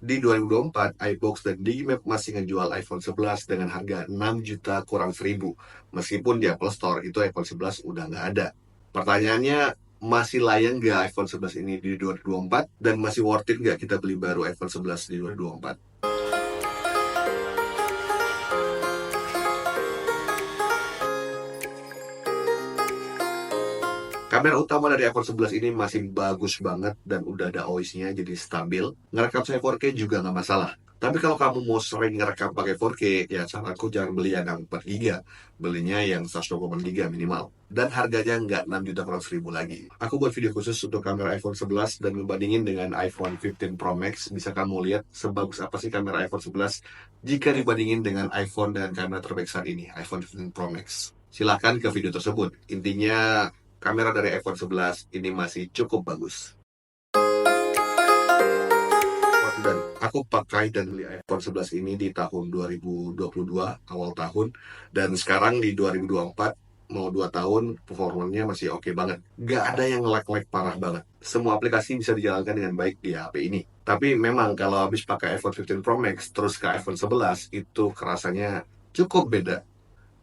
Di 2024, iBox dan Digimap masih ngejual iPhone 11 dengan harga 6 juta kurang 1.000. Meskipun di Apple Store itu iPhone 11 udah nggak ada. Pertanyaannya, masih layak nggak iPhone 11 ini di 2024? Dan masih worth it nggak kita beli baru iPhone 11 di 2024? Kamera utama dari iPhone 11 ini masih bagus banget dan udah ada OIS-nya jadi stabil. Ngerekam saya 4K juga nggak masalah. Tapi kalau kamu mau sering ngerekam pakai 4K, ya saranku jangan beli yang 4 GB. Belinya yang 128 GB minimal. Dan harganya nggak 6 juta kurang 1.000 lagi. Aku buat video khusus untuk kamera iPhone 11 dan ngebandingin dengan iPhone 15 Pro Max. Bisa kamu lihat sebagus apa sih kamera iPhone 11 jika dibandingin dengan iPhone dan kamera terbaik saat ini, iPhone 15 Pro Max. Silahkan ke video tersebut. Intinya, kamera dari iPhone 11 ini masih cukup bagus. Dan aku pakai dan beli iPhone 11 ini di tahun 2022, awal tahun. Dan sekarang di 2024, mau 2 tahun, performanya masih oke banget. Gak ada yang lag-lag parah banget. Semua aplikasi bisa dijalankan dengan baik di HP ini. Tapi memang kalau habis pakai iPhone 15 Pro Max, terus ke iPhone 11, itu kerasanya cukup beda.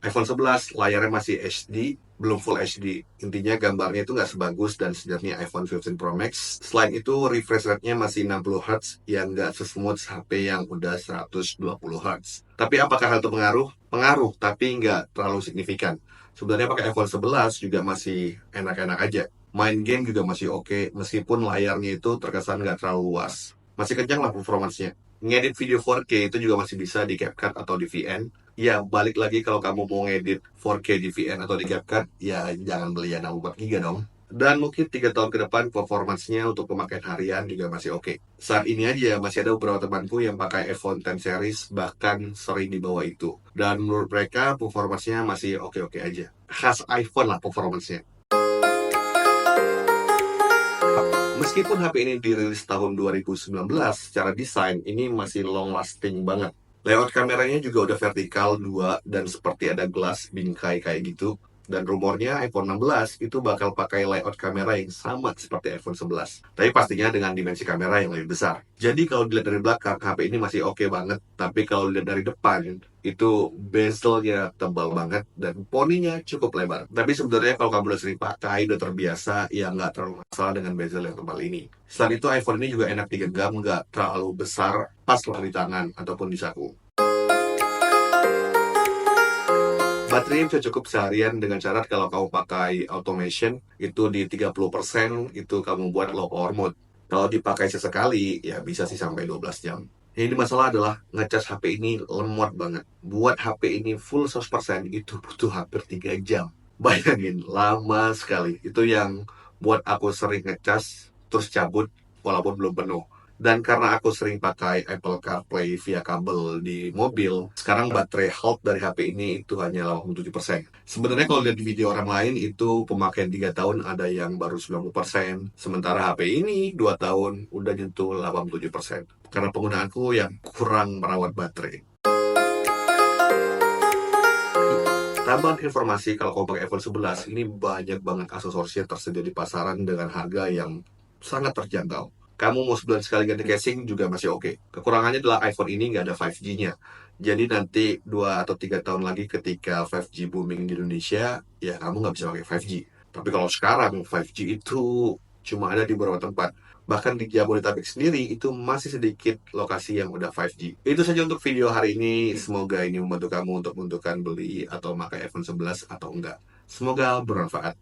iPhone 11 layarnya masih HD, belum Full HD. Intinya gambarnya itu nggak sebagus dan sejernih iPhone 15 Pro Max. Selain itu, refresh rate-nya masih 60Hz yang nggak sesmooth HP yang udah 120Hz. Tapi apakah hal itu pengaruh? Pengaruh, tapi nggak terlalu signifikan. Sebenarnya pakai iPhone 11 juga masih enak-enak aja. Main game juga masih oke, meskipun layarnya itu terkesan nggak terlalu luas. Masih kencang lah performance-nya. Ngedit video 4K itu juga masih bisa di CapCut atau di VN. Ya, balik lagi kalau kamu mau ngedit 4K di VN atau di CapCut, ya jangan beli yang 64 GB dong. Dan mungkin 3 tahun ke depan performance-nya untuk pemakaian harian juga masih oke. Saat ini aja masih ada beberapa temanku yang pakai iPhone X series, bahkan sering di bawah itu. Dan menurut mereka performance-nya masih oke-oke aja. Khas iPhone lah performance-nya. Meskipun HP ini dirilis tahun 2019, secara desain ini masih long lasting banget. Layout kameranya juga udah vertikal 2 dan seperti ada gelas bingkai kayak gitu. Dan rumornya iPhone 16 itu bakal pakai layout kamera yang sama seperti iPhone 11. Tapi pastinya dengan dimensi kamera yang lebih besar. Jadi kalau dilihat dari belakang, HP ini masih oke banget. Tapi kalau dilihat dari depan, itu bezelnya tebal banget dan poninya cukup lebar. Tapi sebenarnya kalau kamu udah sering pakai, udah terbiasa, ya nggak terlalu masalah dengan bezel yang tebal ini. Selain itu, iPhone ini juga enak digenggam, nggak terlalu besar, pas lah di tangan ataupun di saku. Baterainya bisa cukup seharian dengan syarat kalau kamu pakai automation, itu di 30% itu kamu buat low power mode. Kalau dipakai sesekali, ya bisa sih sampai 12 jam. Yang jadi masalah adalah ngecas HP ini lemot banget. Buat HP ini full 100% itu butuh hampir 3 jam. Bayangin, lama sekali. Itu yang buat aku sering ngecas, terus cabut, walaupun belum penuh. Dan karena aku sering pakai Apple CarPlay via kabel di mobil, sekarang baterai health dari HP ini itu hanya 87%. Sebenarnya kalau lihat di video orang lain itu pemakaian 3 tahun ada yang baru 90%. Sementara HP ini 2 tahun udah nyentuh 87%. Karena penggunaanku yang kurang merawat baterai. Tambahan informasi, kalau kamu pakai iPhone 11, ini banyak banget aksesorisnya tersedia di pasaran dengan harga yang sangat terjangkau. Kamu mau sebulan sekali ganti casing juga masih oke. Kekurangannya adalah iPhone ini nggak ada 5G-nya. Jadi nanti 2 atau 3 tahun lagi ketika 5G booming di Indonesia, ya kamu nggak bisa pakai 5G. Tapi kalau sekarang 5G itu cuma ada di beberapa tempat. Bahkan di Jabodetabek sendiri itu masih sedikit lokasi yang udah 5G. Itu saja untuk video hari ini. Semoga ini membantu kamu untuk menentukan beli atau pakai iPhone 11 atau enggak. Semoga bermanfaat.